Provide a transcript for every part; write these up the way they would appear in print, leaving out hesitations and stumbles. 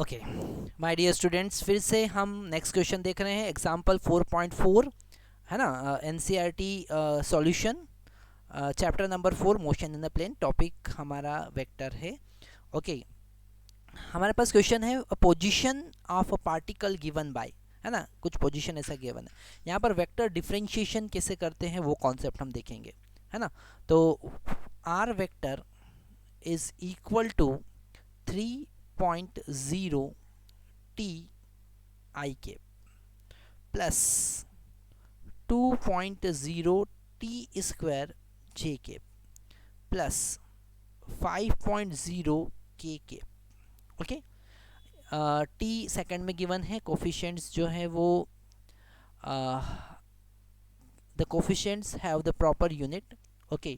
Okay my dear students, फिर से हम नेक्स्ट क्वेश्चन देख रहे हैं एग्जाम्पल 4.4 है ना। NCERT solution chapter number 4 motion in the plane. Topic हमारा वेक्टर है। ओके हमारे पास क्वेश्चन है position of a particle given by, है ना, कुछ पोजीशन ऐसा गिवन है। यहाँ पर वेक्टर डिफरेंशिएशन कैसे करते हैं वो कॉन्सेप्ट हम देखेंगे, है ना। तो r vector is equal to 3.0 t I के प्लस 2.0 t स्क्वायर j के प्लस 5.0 k के। ओके टी सेकंड में गिवन है। कोफिशिएंट्स जो है वो the coefficients have the proper unit. Okay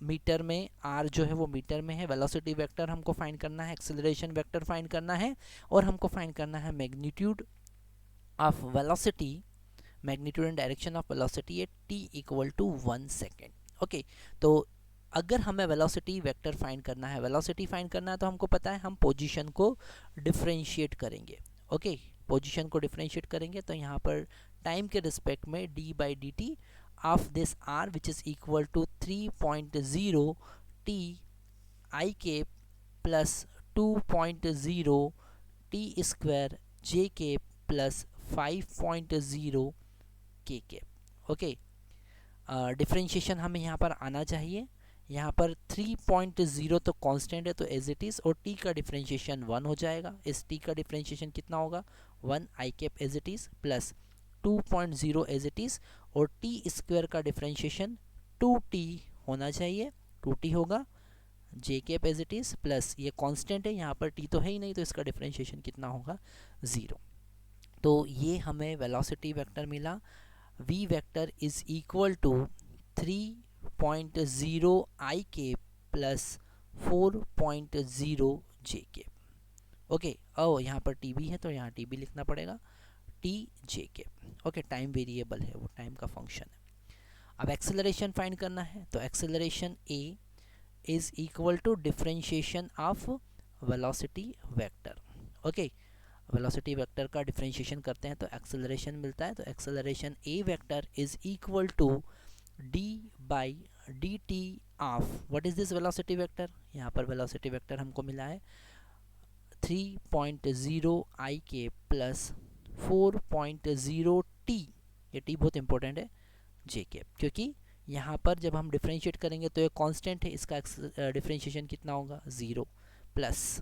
metre में आर जो है वो मीटर में है। वेलोसिटी वेक्टर हमको फाइंड करना है, एक्सेलरेशन वेक्टर फाइंड करना है, और हमको फाइंड करना है magnitude of velocity, magnitude and direction of velocity at t equal to 1 second. Okay तो अगर हमें वेलोसिटी वेक्टर फाइंड करना है, वेलोसिटी फाइंड करना है, तो हमको पता है हम पोजीशन को डिफरेंशिएट करेंगे। ओके पोजीशन को डिफरेंशिएट करेंगे तो यहाँ पर टाइम के रिस्पेक्ट में d by d t of this r which is equal to 3.0 t I के प्लस 2.0 t स्क्वायर j के प्लस 5.0 k के। ओके डिफरेंशिएशन हमें यहाँ पर आना चाहिए। यहाँ पर 3.0 तो कांस्टेंट है तो एज इट इज़, और t का डिफरेंशिएशन 1 हो जाएगा। इस t का डिफरेंशिएशन कितना होगा 1 I cap as it is plus 2.0 as it is, और t स्क्वायर का डिफरेंशिएशन 2t होना चाहिए, 2t होगा j cap as it is plus ये कांस्टेंट है, यहाँ पर t तो है ही नहीं तो इसका डिफरेंशिएशन कितना होगा 0। तो ये हमें वेलोसिटी वेक्टर मिला। v vector is equal to 3.0 I के प्लस 4.0 j के। ओके यहाँ पर t भी है तो यहाँ t भी लिखना पड़ेगा, t j के। ओके टाइम वेरिएबल है, वो टाइम का फंक्शन है। अब एक्सेलरेशन फाइंड करना है तो acceleration a is equal to differentiation of velocity vector. Okay velocity vector का डिफरेंशिएशन करते हैं तो एक्सेलरेशन मिलता है। तो acceleration a vector is equal to d by d t of what is this velocity vector. यहाँ पर वेलोसिटी वेक्टर हमको मिला है 3.0 I के प्लस 4.0 t, ये t बहुत इंपॉर्टेंट है, j के, क्योंकि यहाँ पर जब हम डिफरेंशिएट करेंगे तो ये कांस्टेंट है, इसका डिफरेंशिएशन कितना होगा 0 प्लस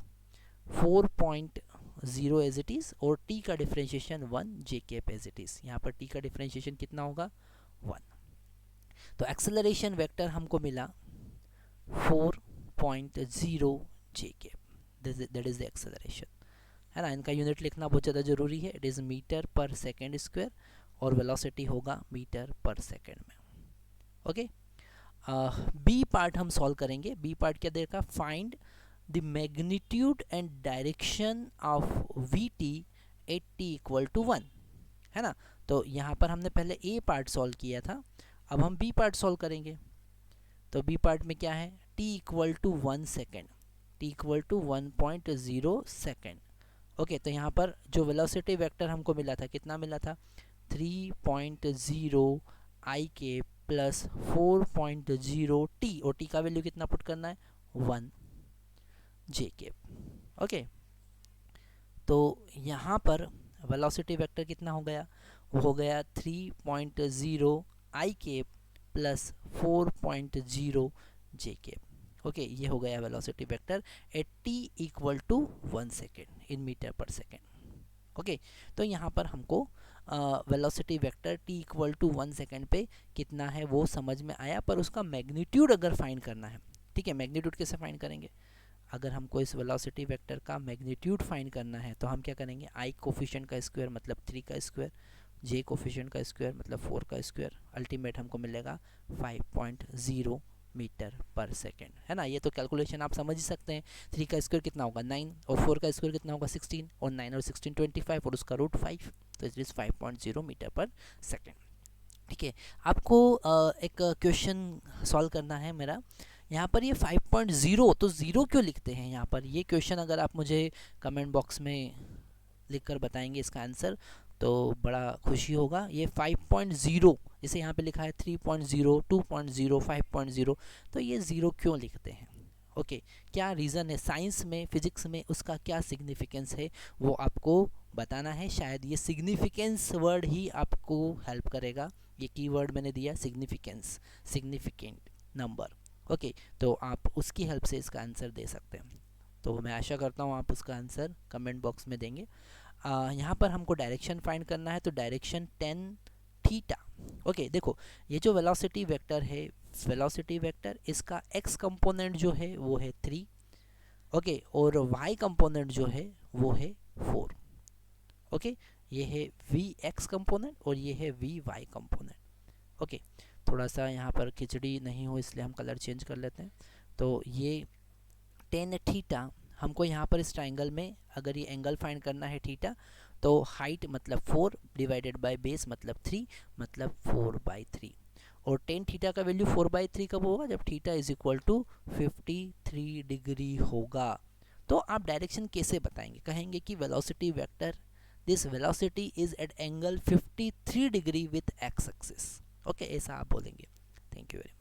4.0 एज इट इज़, और t का differentiation 1 j cap as it is. यहाँ पर t का डिफरेंशिएशन कितना होगा 1। तो एक्सेलरेशन वेक्टर हमको मिला 4.0 j cap, that is the acceleration, है ना। इनका यूनिट लिखना बहुत ज़्यादा ज़रूरी है, it is metre per second square, और वेलोसिटी होगा मीटर पर सेकेंड में। ओके बी पार्ट हम सॉल्व करेंगे। बी पार्ट क्या देगा, find the magnitude and direction of v t at t equal to 1, है ना। तो यहाँ पर हमने पहले ए पार्ट सॉल्व किया था, अब हम बी पार्ट सॉल्व करेंगे। तो बी पार्ट में क्या है, t equal to 1 second, t equal to 1.0 second. Okay तो यहाँ पर जो वेलोसिटी वेक्टर हमको मिला था, कितना मिला था 3.0 I के प्लस 4.0 t, और t का वैल्यू कितना पुट करना है 1 j के। ओके तो यहाँ पर वेलोसिटी वेक्टर कितना हो गया, वो हो गया 3.0 I के प्लस 4.0 j के। ओके ये हो गया velocity vector at t equal to 1 second in metre per second. Okay तो यहाँ पर हमको velocity vector t equal to 1 second पे कितना है वो समझ में आया, पर उसका मैग्नीट्यूड अगर फाइंड करना है, ठीक है, मैग्नीट्यूड कैसे फाइंड करेंगे, अगर हमको इस वेलोसिटी वेक्टर का मैग्नीट्यूड फाइंड करना है तो हम क्या करेंगे, I कोफिशिएंट का स्क्वायर मतलब 3 का स्क्वायर, J कोफिशिएंट का स्क्वायर मतलब 4 का स्क्वायर, अल्टीमेट हमको मिलेगा 5.0 मीटर पर सेकेंड, है ना। ये तो कैलकुलेशन आप समझ ही सकते हैं। 3 का स्क्वायर कितना होगा 9, और 4 का स्क्वायर कितना होगा 16, और 9 और 16 25, और उसका रूट 5, तो it is 5.0 metre per second. ठीक है आपको एक क्वेश्चन सॉल्व करना है मेरा। यहाँ पर ये 5.0, तो 0 क्यों लिखते हैं यहाँ पर? ये क्वेश्चन अगर आप मुझे कमेंट बॉक्स में लिखकर बताएंगे इसका आंसर तो बड़ा खुशी होगा। ये 5.0 जैसे यहाँ पे लिखा है 3.0, 2.0, 5.0, तो ये 0 क्यों लिखते हैं? ओके क्या रीज़न है? साइंस में, फिजिक्स में उसका क्या सिग्निफिकेंस है वो आपको बताना है। शायद ये सिग्निफिकेंस वर्ड ही आपको हेल्प करेगा। ये कीवर्ड मैंने दिया सिग्निफिकेंस, सिग्निफिकेंट नंबर। ओके तो आप उसकी हेल्प से इसका आंसर दे सकते हैं। तो मैं आशा करता हूँ आप उसका आंसर कमेंट बॉक्स में देंगे। यहाँ पर हमको डायरेक्शन फाइंड करना है, तो डायरेक्शन tan थीटा। ओके देखो ये जो वेलोसिटी वेक्टर है, वेलोसिटी वेक्टर, इसका x कंपोनेंट जो है वो है 3, ओके, और y कंपोनेंट जो है वो है 4। ओके ये है vx कंपोनेंट और ये है vy कंपोनेंट। ओके थोड़ा सा यहाँ पर खिचड़ी नहीं हो इसलिए हम कलर चेंज कर लेते हैं। तो ये tan थीटा हमको यहाँ पर इस ट्राइंगल में अगर ये एंगल फाइंड करना है थीटा, तो हाइट मतलब 4 डिवाइडेड बाय बेस मतलब 3, मतलब 4/3। और tan थीटा का वैल्यू 4/3 कब होगा? जब theta is equal to 53 degree होगा। तो आप डायरेक्शन कैसे बताएंगे? कहेंगे कि velocity vector, this velocity is at angle 53 degree with x axis. Okay ऐसा आप बोलेंगे। Thank you very much.